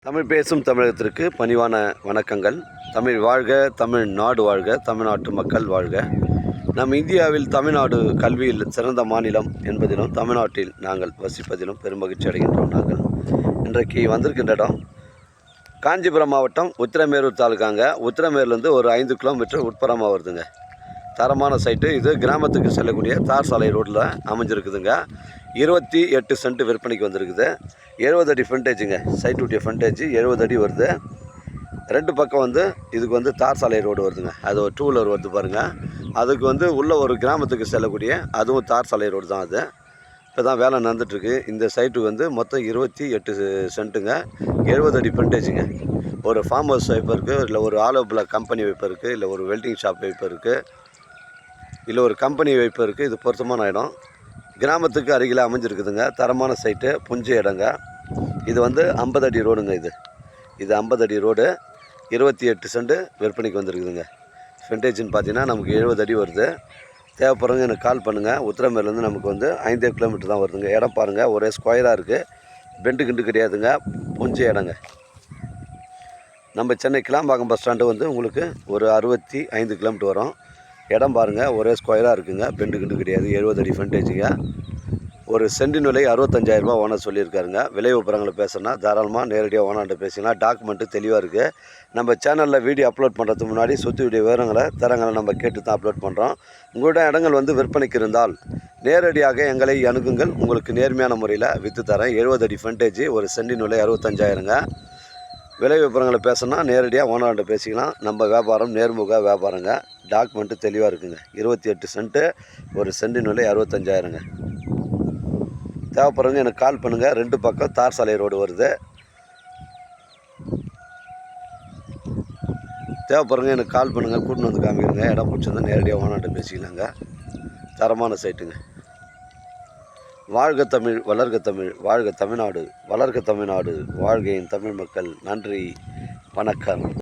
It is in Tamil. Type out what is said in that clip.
தமிழ் பேசும் தமிழகத்திற்கு பணிவான வணக்கங்கள். தமிழ் வாழ்க, தமிழ்நாடு வாழ்க, தமிழ்நாட்டு மக்கள் வாழ்க. நம் இந்தியாவில் தமிழ்நாடு கல்வியில் சிறந்த மாநிலம் என்பதிலும் தமிழ்நாட்டில் நாங்கள் வசிப்பதிலும் பெருமகிழ்ச்சி அடைகின்றோம். நாங்கள் இன்றைக்கு வந்திருக்கின்ற இடம் காஞ்சிபுரம் மாவட்டம் உத்திரமேரூர் தாலுக்காங்க. உத்திரமேரூர்லேருந்து ஒரு 5 கிலோமீட்டர் உட்புறமாக வருதுங்க. தரமான சைட்டு இது. கிராமத்துக்கு செல்லக்கூடிய தார் சாலை ரோட்டில் அமைஞ்சிருக்குதுங்க. 28 சென்ட் விற்பனைக்கு வந்திருக்குது. 70 அடி ஃப்ரண்டேஜுங்க. சைட்டுடைய ஃப்ரண்டேஜ் 70 அடி வருது. 2 பக்கம் இதுக்கு தார் சாலை ரோடு வருதுங்க. அது ஒரு 2 வீலர் வருது பாருங்கள். அதுக்கு உள்ள ஒரு கிராமத்துக்கு செல்லக்கூடிய அதுவும் தார் சாலை ரோடு தான். அது இப்போ தான் வேலை நடந்துகிட்ருக்கு. இந்த சைட்டுக்கு மொத்தம் 28 சென்ட்டுங்க. 70 அடி ஃப்ரண்டேஜுங்க. ஒரு ஃபார்ம் ஹவுஸ் வைப்பு இருக்குது, இல்லை ஒரு ஆலோ பிளாக் கம்பெனி வைப்பு இருக்குது, இல்லை ஒரு வெல்டிங் ஷாப் வைப்பு இருக்குது, இல்லை ஒரு கம்பெனி வைப்பு இருக்குது. இது பொருத்தமான இடம். கிராமத்துக்கு அருகில் அமைஞ்சிருக்குதுங்க. தரமான சைட்டு, புஞ்ச இடங்க. இது 50 அடி ரோடுங்க. இது 50 அடி ரோடு. 28 சென்ட் விற்பனைக்கு வந்திருக்குதுங்க. ஃப்ரண்டேஜ்னு பார்த்தீங்கன்னா நமக்கு 70 அடி வருது. தேவைப்படுறவங்க எனக்கு கால் பண்ணுங்கள். உத்திரமேலேருந்து நமக்கு 5 கிலோமீட்டர் தான் வருதுங்க. இடம் பாருங்கள், ஒரே ஸ்கொயராக இருக்குது. பெண்டு கிண்டு கிடையாதுங்க. புஞ்ச இடங்க. நம்ம சென்னை கிளாம்பாக்கம் பஸ் ஸ்டாண்டு உங்களுக்கு ஒரு 65 கிலோமீட்டர் வரும். இடம் பாருங்கள், ஒரே ஸ்கொயராக இருக்குங்க. பெண்டு கிண்டு கிடையாது. 70 அடி ஃப்ரண்டேஜுங்க. ஒரு சென்டின் விலை 65,000 ரூபா ஓனர் சொல்லியிருக்காருங்க. விலை விபரங்களை பேசுனா தாராளமாக நேரடியாக ஓனர்கிட்ட பேசிக்கலாம். டாக்குமெண்ட்டு தெளிவாக இருக்குது. நம்ம சேனலில் வீடியோ அப்லோட் பண்ணுறதுக்கு முன்னாடி சுற்றி வீடியோ விவரங்களை தரங்களை நம்ம கேட்டு தான் அப்லோட் பண்ணுறோம். உங்களோட இடங்கள் விற்பனைக்கு இருந்தால் நேரடியாக எங்களை அணுகுங்கள். உங்களுக்கு நேர்மையான முறையில் விற்று தரேன். 70 அடி ஃப்ரண்டேஜ், ஒரு சென்டின் விலை 65,000ங்க. விலை விபரங்களை பேசுனா நேரடியாக ஓனர்கிட்ட பேசிக்கலாம். நம்ம வியாபாரம் நேர்முக வியாபாரங்க. டாக்குமெண்ட்டு தெளிவாக இருக்குங்க. 28 சென்ட்டு, ஒரு சென்டின் விலை 65,000ங்க. தேவைப்படுறவங்க எனக்கு கால் பண்ணுங்கள். 2 பக்கம் தார் சாலை ரோடு வருது. தேவைப்படுறவங்க எனக்கு கால் பண்ணுங்கள். கூட்டின்னு வந்து காமிக்கிறேங்க. இடம் பிடிச்சிருந்தா நேரடியாக ஓனர்கிட்ட பேசிக்கலாங்க. தரமான சைட்டுங்க. வாழ்க தமிழ், வளர்க தமிழ், வாழ்க தமிழ்நாடு, வளர்க தமிழ்நாடு, வாழ்க என் தமிழ் மக்கள். நன்றி, வணக்கம்.